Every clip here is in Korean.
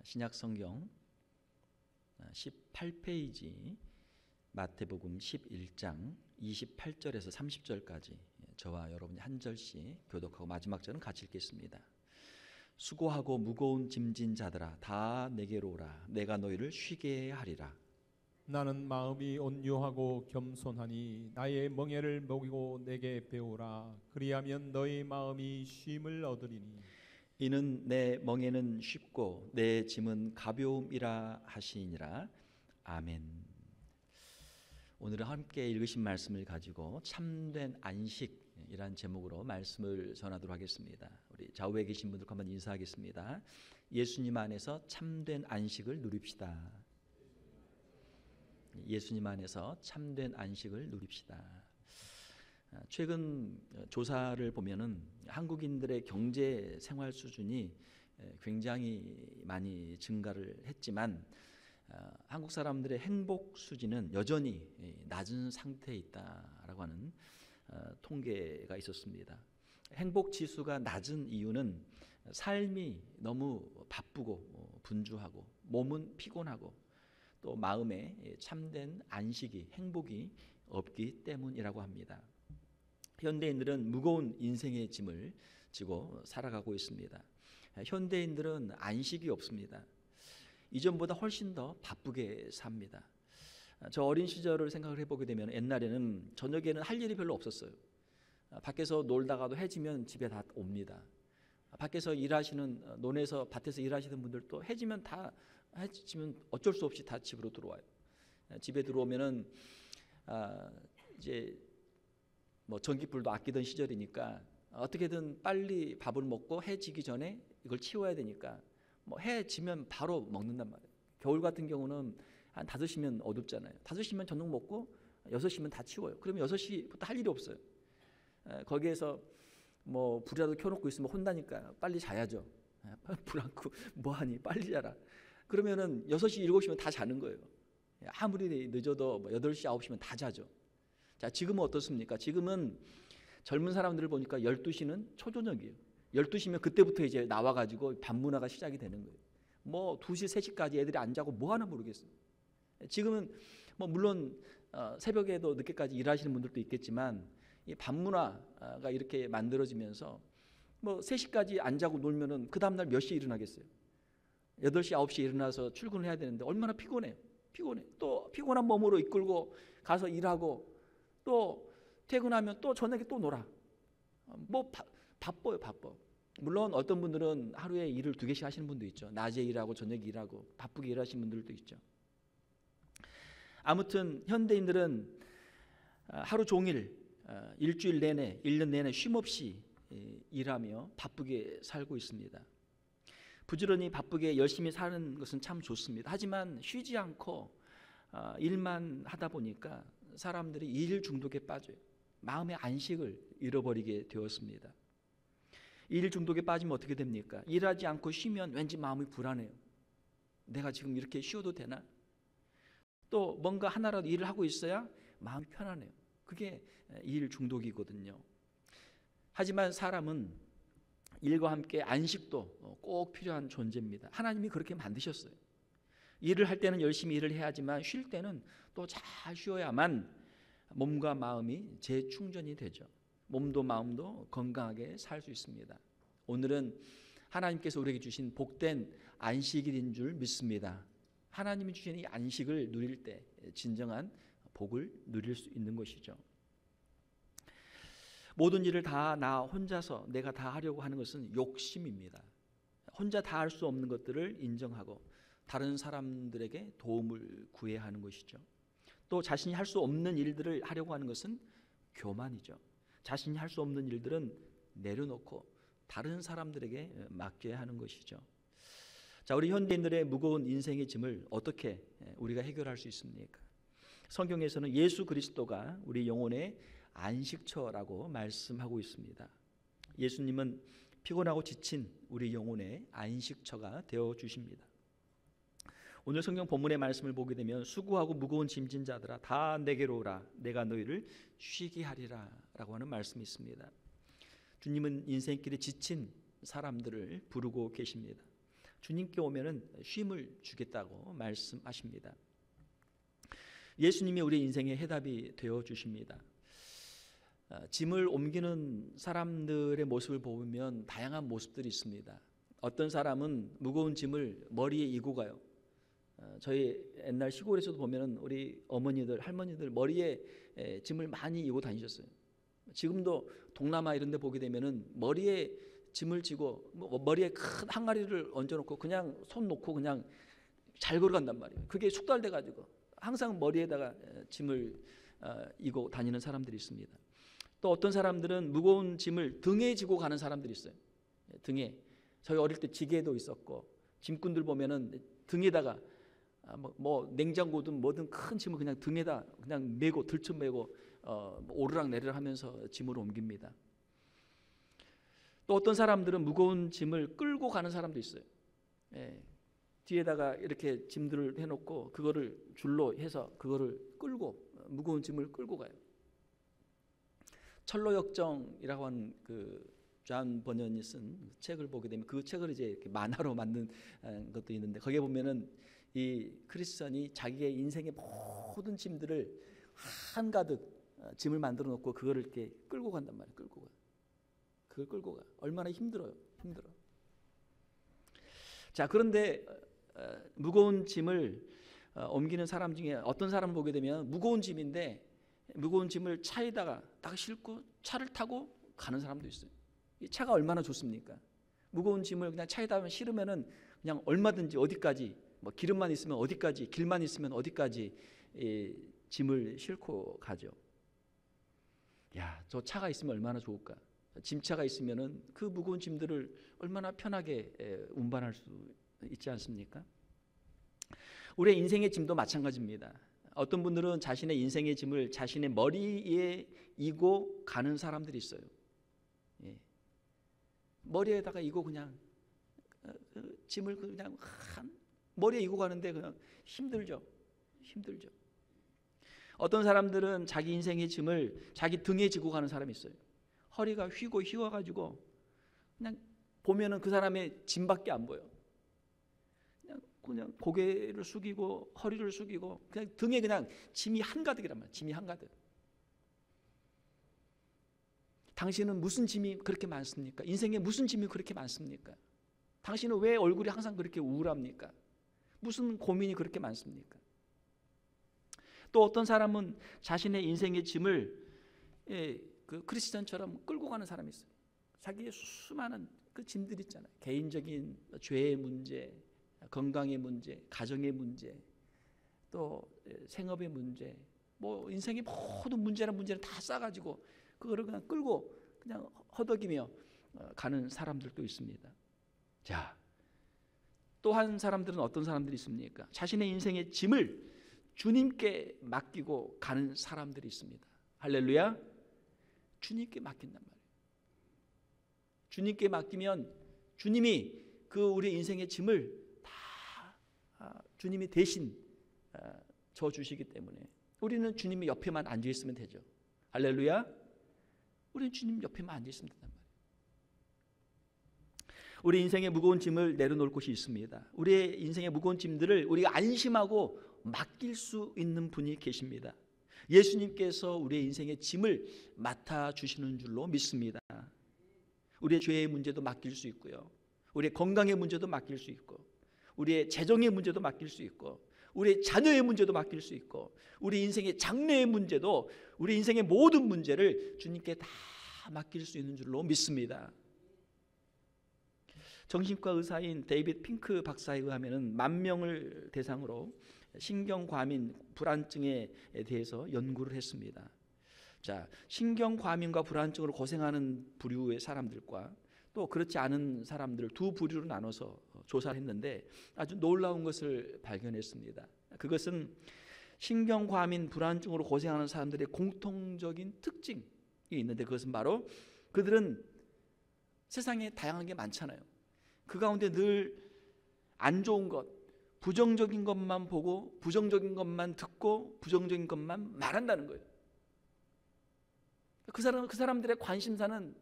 신약 성경 18페이지 마태복음 11장 28절에서 30절까지 저와 여러분이 한 절씩 교독하고 마지막 절은 같이 읽겠습니다. 수고하고 무거운 짐진 자들아 다 내게로 오라. 내가 너희를 쉬게 하리라. 나는 마음이 온유하고 겸손하니 나의 멍에를 먹이고 내게 배우라. 그리하면 너희 마음이 쉼을 얻으리니 이는 내 멍에는 쉽고 내 짐은 가벼움이라 하시니라. 아멘. 오늘은 함께 읽으신 말씀을 가지고 참된 안식이란 제목으로 말씀을 전하도록 하겠습니다. 우리 좌우에 계신 분들 한번 인사하겠습니다. 예수님 안에서 참된 안식을 누립시다. 예수님 안에서 참된 안식을 누립시다. 최근 조사를 보면은 한국인들의 경제 생활 수준이 굉장히 많이 증가를 했지만 한국 사람들의 행복 수준은 여전히 낮은 상태에 있다라고 하는 통계가 있었습니다. 행복 지수가 낮은 이유는 삶이 너무 바쁘고 분주하고 몸은 피곤하고 또 마음에 참된 안식이 행복이 없기 때문이라고 합니다. 현대인들은 무거운 인생의 짐을 지고 살아가고 있습니다. 현대인들은 안식이 없습니다. 이전보다 훨씬 더 바쁘게 삽니다. 저 어린 시절을 생각을 해보게 되면 옛날에는 저녁에는 할 일이 별로 없었어요. 밖에서 놀다가도 해지면 집에 다 옵니다. 밖에서 일하시는 논에서 밭에서 일하시는 분들도 해지면 어쩔 수 없이 다 집으로 들어와요. 집에 들어오면은 이제 뭐 전기불도 아끼던 시절이니까 어떻게든 빨리 밥을 먹고 해 지기 전에 이걸 치워야 되니까 뭐 해 지면 바로 먹는단 말이에요. 겨울 같은 경우는 한 5시면 어둡잖아요. 5시면 저녁 먹고 6시면 다 치워요. 그러면 6시부터 할 일이 없어요. 거기에서 뭐 불이라도 켜놓고 있으면 혼나니까 빨리 자야죠. 불 안 끄고 뭐하니 빨리 자라. 그러면은 6시 7시면 다 자는 거예요. 아무리 늦어도 뭐 8시 9시면 다 자죠. 자, 지금은 어떻습니까? 지금은 젊은 사람들을 보니까 12시는 초저녁이에요. 12시면 그때부터 이제 나와가지고 밤문화가 시작이 되는 거예요. 뭐 2시, 3시까지 애들이 안 자고 뭐 하나 모르겠어요. 지금은 뭐 물론 새벽에도 늦게까지 일하시는 분들도 있겠지만 이 밤문화가 이렇게 만들어지면서 뭐 3시까지 안 자고 놀면은 그 다음날 몇 시에 일어나겠어요? 8시, 9시에 일어나서 출근을 해야 되는데 얼마나 피곤해요. 피곤해. 또 피곤한 몸으로 이끌고 가서 일하고 또 퇴근하면 또 저녁에 또 놀아. 뭐 바빠요, 바빠. 물론 어떤 분들은 하루에 일을 2개씩 하시는 분도 있죠. 낮에 일하고 저녁에 일하고 바쁘게 일하시는 분들도 있죠. 아무튼 현대인들은 하루 종일 일주일 내내 1년 내내 쉼없이 일하며 바쁘게 살고 있습니다. 부지런히 바쁘게 열심히 사는 것은 참 좋습니다. 하지만 쉬지 않고 일만 하다 보니까 사람들이 일 중독에 빠져요. 마음의 안식을 잃어버리게 되었습니다. 일 중독에 빠지면 어떻게 됩니까? 일하지 않고 쉬면 왠지 마음이 불안해요. 내가 지금 이렇게 쉬어도 되나? 또 뭔가 하나라도 일을 하고 있어야 마음이 편안해요. 그게 일 중독이거든요. 하지만 사람은 일과 함께 안식도 꼭 필요한 존재입니다. 하나님이 그렇게 만드셨어요. 일을 할 때는 열심히 일을 해야지만 쉴 때는 또 잘 쉬어야만 몸과 마음이 재충전이 되죠. 몸도 마음도 건강하게 살 수 있습니다. 오늘은 하나님께서 우리에게 주신 복된 안식일인 줄 믿습니다. 하나님이 주신 이 안식을 누릴 때 진정한 복을 누릴 수 있는 것이죠. 모든 일을 다 나 혼자서 내가 다 하려고 하는 것은 욕심입니다. 혼자 다 할 수 없는 것들을 인정하고 다른 사람들에게 도움을 구해야 하는 것이죠. 또 자신이 할 수 없는 일들을 하려고 하는 것은 교만이죠. 자신이 할 수 없는 일들은 내려놓고 다른 사람들에게 맡겨야 하는 것이죠. 자, 우리 현대인들의 무거운 인생의 짐을 어떻게 우리가 해결할 수 있습니까? 성경에서는 예수 그리스도가 우리 영혼의 안식처라고 말씀하고 있습니다. 예수님은 피곤하고 지친 우리 영혼의 안식처가 되어 주십니다. 오늘 성경 본문의 말씀을 보게 되면 수고하고 무거운 짐진 자들아 다 내게로 오라. 내가 너희를 쉬게 하리라 라고 하는 말씀이 있습니다. 주님은 인생길에 지친 사람들을 부르고 계십니다. 주님께 오면은 쉼을 주겠다고 말씀하십니다. 예수님이 우리 인생의 해답이 되어 주십니다. 짐을 옮기는 사람들의 모습을 보면 다양한 모습들이 있습니다. 어떤 사람은 무거운 짐을 머리에 이고 가요. 저희 옛날 시골에서도 보면은 우리 어머니들, 할머니들 머리에 짐을 많이 이고 다니셨어요. 지금도 동남아 이런 데 보게 되면은 머리에 짐을 지고 머리에 큰 항아리를 얹어놓고 그냥 손 놓고 그냥 잘 걸어간단 말이에요. 그게 숙달돼 가지고 항상 머리에다가 짐을 이고 다니는 사람들이 있습니다. 또 어떤 사람들은 무거운 짐을 등에 지고 가는 사람들이 있어요. 등에. 저희 어릴 때 지게도 있었고, 짐꾼들 보면은 등에다가 뭐 냉장고든 뭐든 큰 짐을 그냥 등에다 그냥 메고 들쳐 메고 오르락 내리락 하면서 짐을 옮깁니다. 또 어떤 사람들은 무거운 짐을 끌고 가는 사람도 있어요. 뒤에다가 이렇게 짐들을 해놓고 그거를 줄로 해서 그거를 끌고 무거운 짐을 끌고 가요. 철로역정이라고 하는 그 존 버년이 쓴 책을 보게 되면 그 책을 이제 이렇게 만화로 만든 것도 있는데 거기에 보면은 이 크리스천이 자기의 인생의 모든 짐들을 한가득 짐을 만들어 놓고 그거를 이렇게 끌고 간단 말이에요. 끌고 가. 그걸 끌고 가. 얼마나 힘들어요. 힘들어. 자, 그런데 무거운 짐을 옮기는 사람 중에 어떤 사람을 보게 되면 무거운 짐인데 무거운 짐을 차에다가 딱 싣고 차를 타고 가는 사람도 있어요. 이 차가 얼마나 좋습니까? 무거운 짐을 그냥 차에다 실으면은 그냥 얼마든지 어디까지 뭐 기름만 있으면 어디까지 길만 있으면 어디까지 짐을 싣고 가죠. 야, 저 차가 있으면 얼마나 좋을까? 짐차가 있으면은 그 무거운 짐들을 얼마나 편하게 운반할 수 있지 않습니까? 우리의 인생의 짐도 마찬가지입니다. 어떤 분들은 자신의 인생의 짐을 자신의 머리에 이고 가는 사람들이 있어요. 머리에다가 이고 그냥 짐을 그냥 머리에 이고 가는데 그냥 힘들죠. 힘들죠. 어떤 사람들은 자기 인생의 짐을 자기 등에 지고 가는 사람이 있어요. 허리가 휘어가지고 그냥 보면은 그 사람의 짐밖에 안 보여. 그냥 고개를 숙이고 허리를 숙이고 그냥 등에 그냥 짐이 한가득이란 말이야. 짐이 한가득. 당신은 무슨 짐이 그렇게 많습니까? 인생에 무슨 짐이 그렇게 많습니까? 당신은 왜 얼굴이 항상 그렇게 우울합니까? 무슨 고민이 그렇게 많습니까? 또 어떤 사람은 자신의 인생의 짐을 그 크리스천처럼 끌고 가는 사람이 있어요. 자기의 수많은 그 짐들 있잖아요. 개인적인 죄의 문제, 건강의 문제, 가정의 문제, 또 생업의 문제, 뭐 인생의 모든 문제는 다 싸가지고 그거를 그냥 끌고 그냥 허덕이며 가는 사람들도 있습니다. 자, 또 한 사람들은 어떤 사람들이 있습니까? 자신의 인생의 짐을 주님께 맡기고 가는 사람들이 있습니다. 할렐루야. 주님께 맡긴단 말이에요. 주님께 맡기면 주님이 그 우리 인생의 짐을 다 주님이 대신 져 주시기 때문에 우리는 주님이 옆에만 앉아 있으면 되죠. 할렐루야. 우리는 주님 옆에만 앉아 있으면 된단 말이에요. 우리 인생의 무거운 짐을 내려놓을 곳이 있습니다. 우리의 인생의 무거운 짐들을 우리가 안심하고 맡길 수 있는 분이 계십니다. 예수님께서 우리의 인생의 짐을 맡아주시는 줄로 믿습니다. 우리의 죄의 문제도 맡길 수 있고요. 우리의 건강의 문제도 맡길 수 있고 우리의 재정의 문제도 맡길 수 있고 우리의 자녀의 문제도 맡길 수 있고 우리 인생의 장래의 문제도 우리 인생의 모든 문제를 주님께 다 맡길 수 있는 줄로 믿습니다. 정신과 의사인 데이비드 핑크 박사에 의하면 10,000명을 대상으로 신경과민 불안증에 대해서 연구를 했습니다. 자, 신경과민과 불안증으로 고생하는 부류의 사람들과 또 그렇지 않은 사람들을 두 부류로 나눠서 조사를 했는데 아주 놀라운 것을 발견했습니다. 그것은 신경과민 불안증으로 고생하는 사람들의 공통적인 특징이 있는데 그것은 바로 그들은 세상에 다양한 게 많잖아요. 그 가운데 늘 안 좋은 것, 부정적인 것만 보고 부정적인 것만 듣고 부정적인 것만 말한다는 거예요. 그 사람들의 관심사는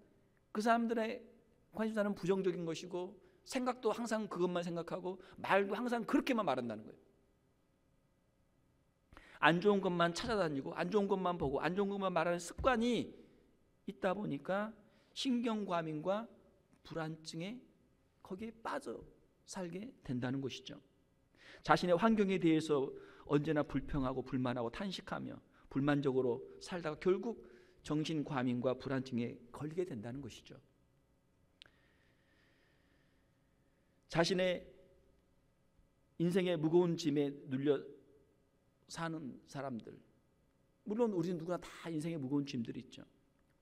부정적인 것이고 생각도 항상 그것만 생각하고 말도 항상 그렇게만 말한다는 거예요. 안 좋은 것만 찾아다니고 안 좋은 것만 보고 안 좋은 것만 말하는 습관이 있다 보니까 신경과민과 불안증에 거기에 빠져 살게 된다는 것이죠. 자신의 환경에 대해서 언제나 불평하고 불만하고 탄식하며 불만적으로 살다가 결국 정신과민과 불안증에 걸리게 된다는 것이죠. 자신의 인생의 무거운 짐에 눌려 사는 사람들, 물론 우리는 누구나 다 인생에 무거운 짐들이 있죠.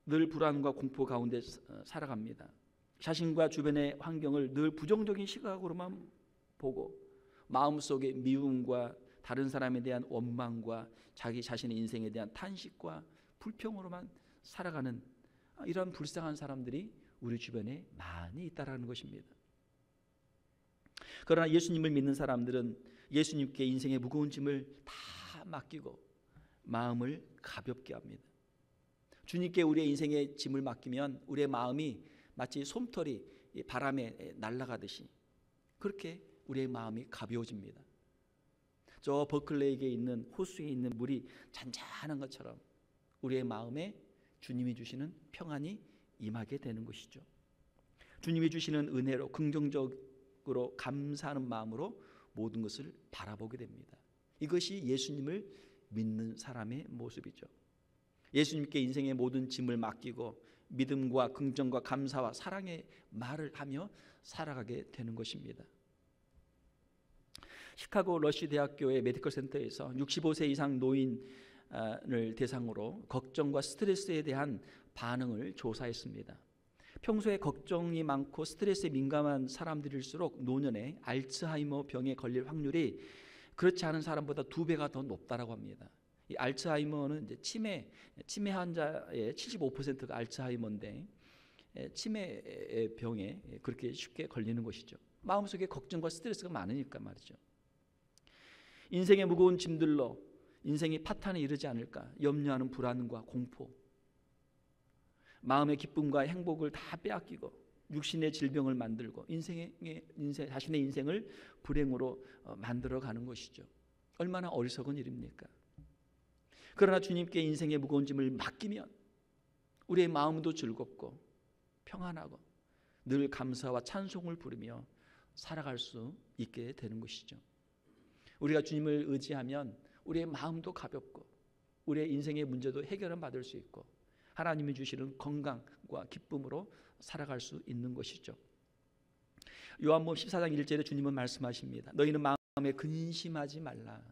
늘 불안과 공포 가운데 살아갑니다. 자신과 주변의 환경을 늘 부정적인 시각으로만 보고 마음속에 미움과 다른 사람에 대한 원망과 자기 자신의 인생에 대한 탄식과 불평으로만 살아가는 이런 불쌍한 사람들이 우리 주변에 많이 있다라는 것입니다. 그러나 예수님을 믿는 사람들은 예수님께 인생의 무거운 짐을 다 맡기고 마음을 가볍게 합니다. 주님께 우리의 인생의 짐을 맡기면 우리의 마음이 마치 솜털이 바람에 날아가듯이 그렇게 우리의 마음이 가벼워집니다. 저 버클레이에 있는 호수에 있는 물이 잔잔한 것처럼 우리의 마음에 주님이 주시는 평안이 임하게 되는 것이죠. 주님이 주시는 은혜로 긍정적으로 감사하는 마음으로 모든 것을 바라보게 됩니다. 이것이 예수님을 믿는 사람의 모습이죠. 예수님께 인생의 모든 짐을 맡기고 믿음과 긍정과 감사와 사랑의 말을 하며 살아가게 되는 것입니다. 시카고 러쉬 대학교의 메디컬 센터에서 65세 이상 노인을 대상으로 걱정과 스트레스에 대한 반응을 조사했습니다. 평소에 걱정이 많고 스트레스에 민감한 사람들일수록 노년에 알츠하이머 병에 걸릴 확률이 그렇지 않은 사람보다 2배가 더 높다라고 합니다. 이 알츠하이머는 이제 치매 환자의 75%가 알츠하이머인데 치매 병에 그렇게 쉽게 걸리는 것이죠. 마음속에 걱정과 스트레스가 많으니까 말이죠. 인생의 무거운 짐들로 인생이 파탄에 이르지 않을까 염려하는 불안과 공포, 마음의 기쁨과 행복을 다 빼앗기고 육신의 질병을 만들고 자신의 인생을 불행으로 만들어가는 것이죠. 얼마나 어리석은 일입니까? 그러나 주님께 인생의 무거운 짐을 맡기면 우리의 마음도 즐겁고 평안하고 늘 감사와 찬송을 부르며 살아갈 수 있게 되는 것이죠. 우리가 주님을 의지하면 우리의 마음도 가볍고 우리의 인생의 문제도 해결은 받을 수 있고 하나님이 주시는 건강과 기쁨으로 살아갈 수 있는 것이죠. 요한복음 14장 1절에 주님은 말씀하십니다. 너희는 마음에 근심하지 말라.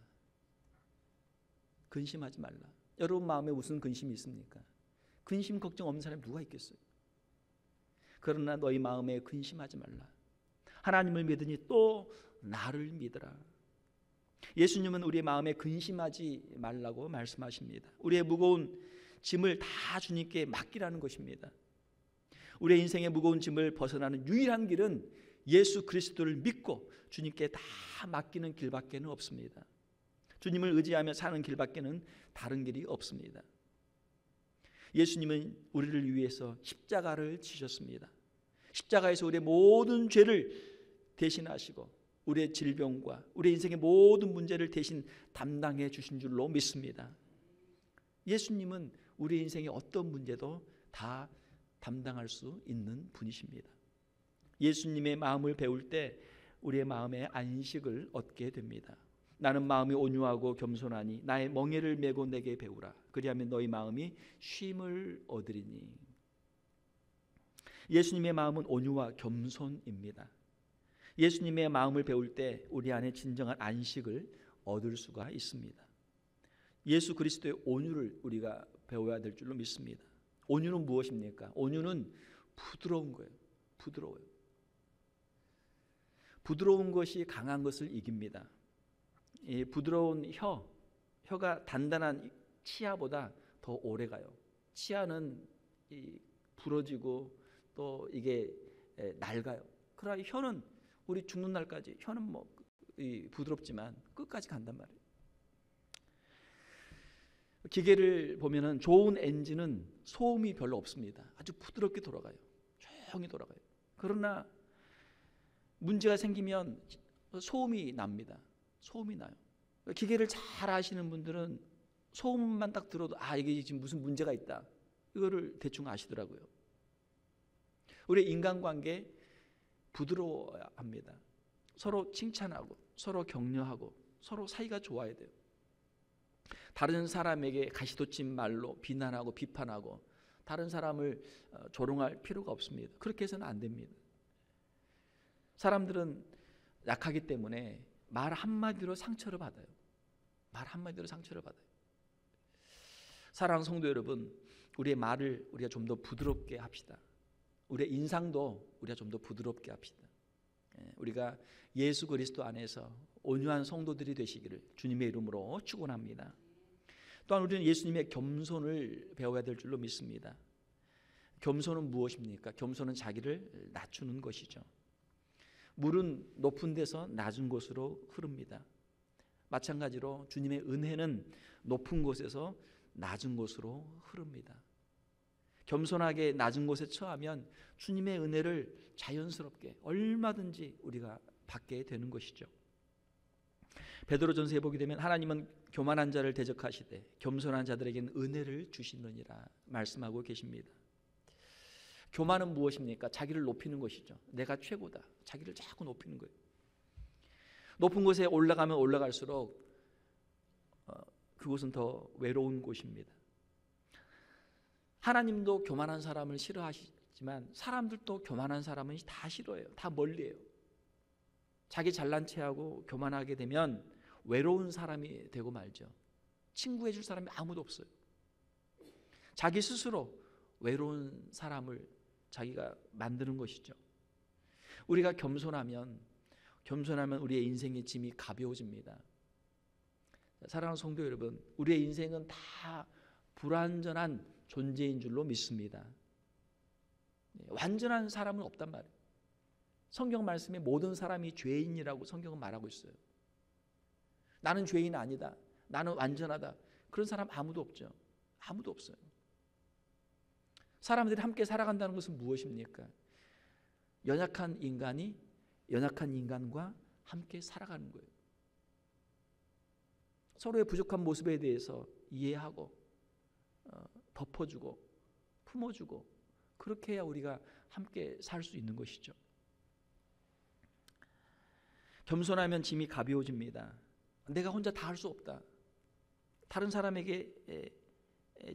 근심하지 말라. 여러분 마음에 무슨 근심이 있습니까? 근심 걱정 없는 사람이 누가 있겠어요? 그러나 너희 마음에 근심하지 말라. 하나님을 믿으니 또 나를 믿으라. 예수님은 우리의 마음에 근심하지 말라고 말씀하십니다. 우리의 무거운 짐을 다 주님께 맡기라는 것입니다. 우리의 인생의 무거운 짐을 벗어나는 유일한 길은 예수 그리스도를 믿고 주님께 다 맡기는 길밖에는 없습니다. 주님을 의지하며 사는 길밖에는 다른 길이 없습니다. 예수님은 우리를 위해서 십자가를 지셨습니다. 십자가에서 우리의 모든 죄를 대신하시고 우리의 질병과 우리의 인생의 모든 문제를 대신 담당해 주신 줄로 믿습니다. 예수님은 우리 인생의 어떤 문제도 다 담당할 수 있는 분이십니다. 예수님의 마음을 배울 때 우리의 마음에 안식을 얻게 됩니다. 나는 마음이 온유하고 겸손하니 나의 멍에를 메고 내게 배우라. 그리하면 너희 마음이 쉼을 얻으리니. 예수님의 마음은 온유와 겸손입니다. 예수님의 마음을 배울 때 우리 안에 진정한 안식을 얻을 수가 있습니다. 예수 그리스도의 온유를 우리가 배워야 될 줄로 믿습니다. 온유는 무엇입니까? 온유는 부드러운 거예요. 부드러워요. 부드러운 것이 강한 것을 이깁니다. 이 부드러운 혀가 단단한 치아보다 더 오래 가요. 치아는 부러지고 또 이게 낡아요. 그러나 혀는 우리 죽는 날까지 혀는 부드럽지만 끝까지 간단 말이에요. 기계를 보면은 좋은 엔진은 소음이 별로 없습니다. 아주 부드럽게 돌아가요. 조용히 돌아가요. 그러나 문제가 생기면 소음이 납니다. 소음이 나요. 기계를 잘 아시는 분들은 소음만 딱 들어도 이게 지금 무슨 문제가 있다, 이거를 대충 아시더라고요. 우리 인간관계 부드러워야 합니다. 서로 칭찬하고 서로 격려하고 서로 사이가 좋아야 돼요. 다른 사람에게 가시돋친 말로 비난하고 비판하고 다른 사람을 조롱할 필요가 없습니다. 그렇게 해서는 안 됩니다. 사람들은 약하기 때문에 말 한마디로 상처를 받아요. 말 한마디로 상처를 받아요. 사랑하는 성도 여러분, 우리의 말을 우리가 좀 더 부드럽게 합시다. 우리의 인상도 우리가 좀 더 부드럽게 합시다. 우리가 예수 그리스도 안에서 온유한 성도들이 되시기를 주님의 이름으로 축원합니다. 또한 우리는 예수님의 겸손을 배워야 될 줄로 믿습니다. 겸손은 무엇입니까? 겸손은 자기를 낮추는 것이죠. 물은 높은 데서 낮은 곳으로 흐릅니다. 마찬가지로 주님의 은혜는 높은 곳에서 낮은 곳으로 흐릅니다. 겸손하게 낮은 곳에 처하면 주님의 은혜를 자연스럽게 얼마든지 우리가 받게 되는 것이죠. 베드로전서에 보게 되면 하나님은 교만한 자를 대적하시되 겸손한 자들에게는 은혜를 주시느니라 말씀하고 계십니다. 교만은 무엇입니까? 자기를 높이는 것이죠. 내가 최고다. 자기를 자꾸 높이는 거예요. 높은 곳에 올라가면 올라갈수록 그곳은 더 외로운 곳입니다. 하나님도 교만한 사람을 싫어하시지만 사람들도 교만한 사람은 다 싫어해요. 다 멀리해요. 자기 잘난 체하고 교만하게 되면 외로운 사람이 되고 말죠. 친구해 줄 사람이 아무도 없어요. 자기 스스로 외로운 사람을 자기가 만드는 것이죠. 우리가 겸손하면 우리의 인생의 짐이 가벼워집니다. 사랑하는 성도 여러분, 우리의 인생은 다 불완전한 존재인 줄로 믿습니다. 완전한 사람은 없단 말이에요. 성경 말씀에 모든 사람이 죄인이라고 성경은 말하고 있어요. 나는 죄인 아니다, 나는 완전하다, 그런 사람 아무도 없죠. 아무도 없어요. 사람들이 함께 살아간다는 것은 무엇입니까? 연약한 인간이 연약한 인간과 함께 살아가는 거예요. 서로의 부족한 모습에 대해서 이해하고 덮어주고 품어주고, 그렇게 해야 우리가 함께 살 수 있는 것이죠. 겸손하면 짐이 가벼워집니다. 내가 혼자 다 할 수 없다. 다른 사람에게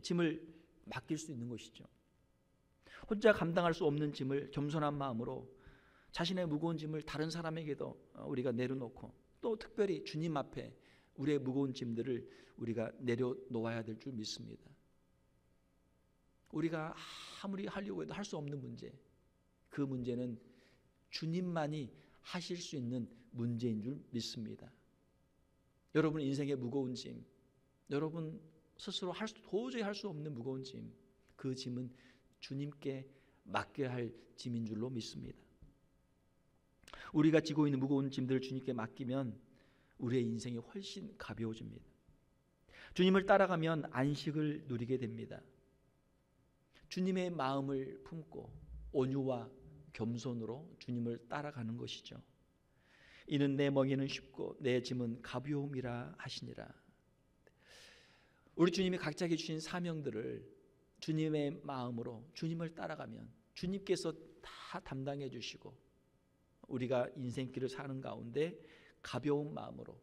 짐을 맡길 수 있는 것이죠. 혼자 감당할 수 없는 짐을 겸손한 마음으로 자신의 무거운 짐을 다른 사람에게도 우리가 내려놓고, 또 특별히 주님 앞에 우리의 무거운 짐들을 우리가 내려놓아야 될 줄 믿습니다. 우리가 아무리 하려고 해도 할 수 없는 문제, 그 문제는 주님만이 하실 수 있는 문제인 줄 믿습니다. 여러분 인생의 무거운 짐, 여러분 스스로 도저히 할 수 없는 무거운 짐, 그 짐은 주님께 맡겨야 할 짐인 줄로 믿습니다. 우리가 지고 있는 무거운 짐들을 주님께 맡기면 우리의 인생이 훨씬 가벼워집니다. 주님을 따라가면 안식을 누리게 됩니다. 주님의 마음을 품고 온유와 겸손으로 주님을 따라가는 것이죠. 이는 내 멍에는 쉽고 내 짐은 가벼움이라 하시니라. 우리 주님이 각자에게 주신 사명들을 주님의 마음으로 주님을 따라가면 주님께서 다 담당해 주시고, 우리가 인생길을 사는 가운데 가벼운 마음으로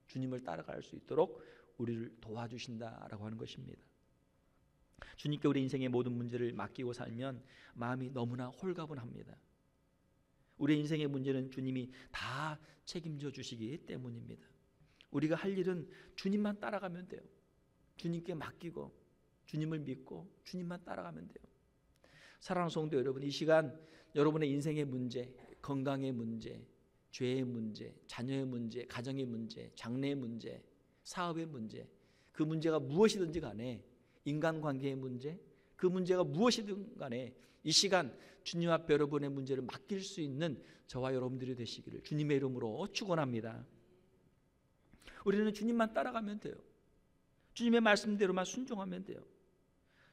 주님을 따라갈 수 있도록 우리를 도와주신다라고 하는 것입니다. 주님께 우리 인생의 모든 문제를 맡기고 살면 마음이 너무나 홀가분합니다. 우리 인생의 문제는 주님이 다 책임져 주시기 때문입니다. 우리가 할 일은 주님만 따라가면 돼요. 주님께 맡기고 주님을 믿고 주님만 따라가면 돼요. 사랑하는 성도 여러분, 이 시간 여러분의 인생의 문제, 건강의 문제, 죄의 문제, 자녀의 문제, 가정의 문제, 장래의 문제, 사업의 문제, 그 문제가 무엇이든지 간에, 인간관계의 문제, 그 문제가 무엇이든 간에 이 시간 주님 앞에 여러분의 문제를 맡길 수 있는 저와 여러분들이 되시기를 주님의 이름으로 축원합니다. 우리는 주님만 따라가면 돼요. 주님의 말씀대로만 순종하면 돼요.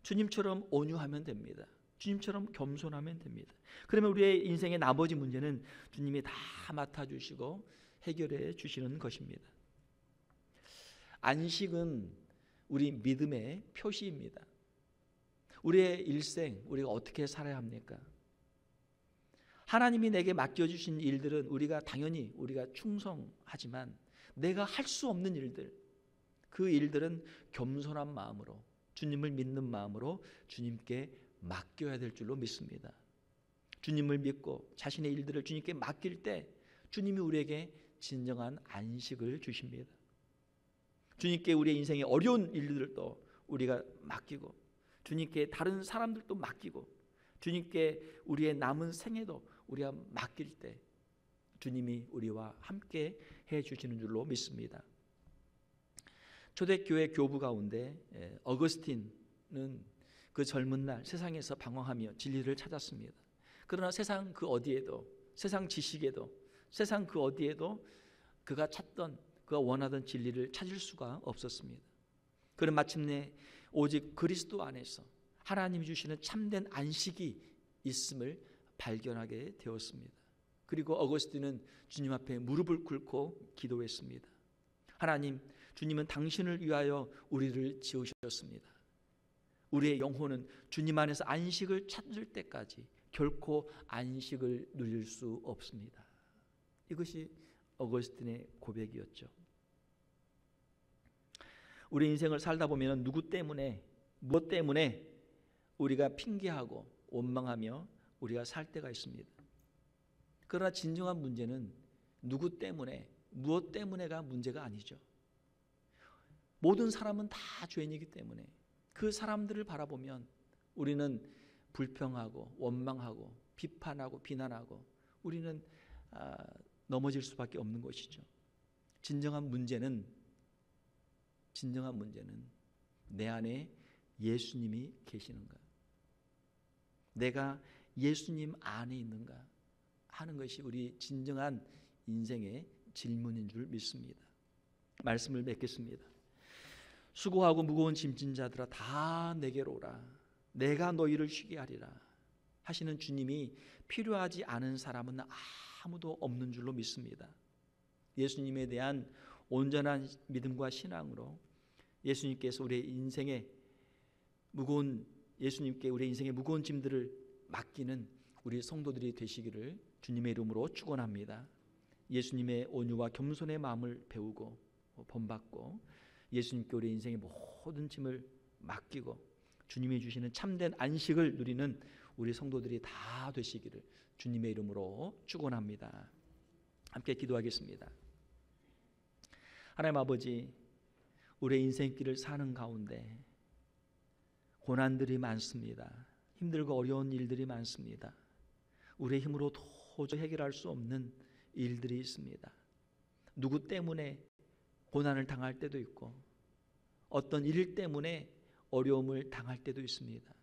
주님처럼 온유하면 됩니다. 주님처럼 겸손하면 됩니다. 그러면 우리의 인생의 나머지 문제는 주님이 다 맡아주시고 해결해 주시는 것입니다. 안식은 우리 믿음의 표시입니다. 우리의 일생 우리가 어떻게 살아야 합니까? 하나님이 내게 맡겨주신 일들은 우리가 당연히 우리가 충성하지만 내가 할 수 없는 일들, 그 일들은 겸손한 마음으로 주님을 믿는 마음으로 주님께 맡겨야 될 줄로 믿습니다. 주님을 믿고 자신의 일들을 주님께 맡길 때 주님이 우리에게 진정한 안식을 주십니다. 주님께 우리의 인생의 어려운 일들도 우리가 맡기고 주님께 다른 사람들도 맡기고 주님께 우리의 남은 생애도 우리가 맡길 때 주님이 우리와 함께 해주시는 줄로 믿습니다. 초대교회 교부 가운데 어거스틴은 그 젊은 날 세상에서 방황하며 진리를 찾았습니다. 그러나 세상 그 어디에도, 세상 지식에도, 세상 그 어디에도 그가 찾던, 그가 원하던 진리를 찾을 수가 없었습니다. 그는 마침내 오직 그리스도 안에서 하나님이 주시는 참된 안식이 있음을 발견하게 되었습니다. 그리고 어거스틴은 주님 앞에 무릎을 꿇고 기도했습니다. 하나님, 주님은 당신을 위하여 우리를 지으셨습니다. 우리의 영혼은 주님 안에서 안식을 찾을 때까지 결코 안식을 누릴 수 없습니다. 이것이 어거스틴의 고백이었죠. 우리 인생을 살다 보면 누구 때문에, 무엇 때문에 우리가 핑계하고 원망하며 우리가 살 때가 있습니다. 그러나 진정한 문제는 누구 때문에, 무엇 때문에가 문제가 아니죠. 모든 사람은 다 죄인이기 때문에 그 사람들을 바라보면 우리는 불평하고 원망하고 비판하고 비난하고 우리는 넘어질 수밖에 없는 것이죠. 진정한 문제는 내 안에 예수님이 계시는가, 내가 예수님 안에 있는가 하는 것이 우리 진정한 인생의 질문인 줄 믿습니다. 말씀을 맺겠습니다. 수고하고 무거운 짐진 자들아 다 내게로 오라. 내가 너희를 쉬게 하리라 하시는 주님이 필요하지 않은 사람은 아무도 없는 줄로 믿습니다. 예수님에 대한 온전한 믿음과 신앙으로 예수님께서 우리의 인생의 무거운 짐들을 맡기는 우리 성도들이 되시기를 주님의 이름으로 축원합니다. 예수님의 온유와 겸손의 마음을 배우고 본받고 예수님께 우리 인생의 모든 짐을 맡기고 주님이 주시는 참된 안식을 누리는 우리 성도들이 다 되시기를 주님의 이름으로 축원합니다. 함께 기도하겠습니다. 하나님 아버지, 우리의 인생길을 사는 가운데 고난들이 많습니다. 힘들고 어려운 일들이 많습니다. 우리의 힘으로 도저히 해결할 수 없는 일들이 있습니다. 누구 때문에 고난을 당할 때도 있고 어떤 일 때문에 어려움을 당할 때도 있습니다.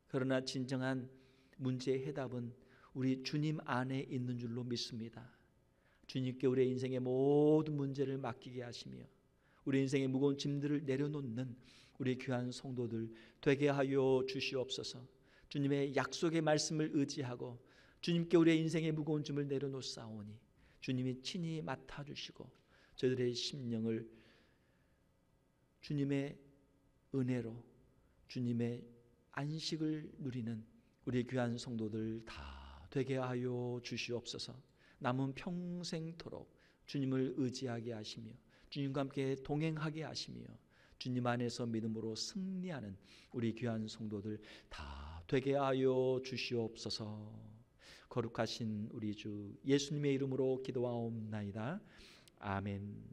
그러나 진정한 문제의 해답은 우리 주님 안에 있는 줄로 믿습니다. 주님께 우리의 인생의 모든 문제를 맡기게 하시며 우리 인생의 무거운 짐들을 내려놓는 우리 귀한 성도들 되게 하여 주시옵소서. 주님의 약속의 말씀을 의지하고 주님께 우리의 인생의 무거운 짐을 내려놓사오니 주님이 친히 맡아주시고 저희들의 심령을 주님의 은혜로 주님의 안식을 누리는 우리 귀한 성도들 다 되게 하여 주시옵소서. 남은 평생토록 주님을 의지하게 하시며 주님과 함께 동행하게 하시며 주님 안에서 믿음으로 승리하는 우리 귀한 성도들 다 되게 하여 주시옵소서. 거룩하신 우리 주 예수님의 이름으로 기도하옵나이다. 아멘.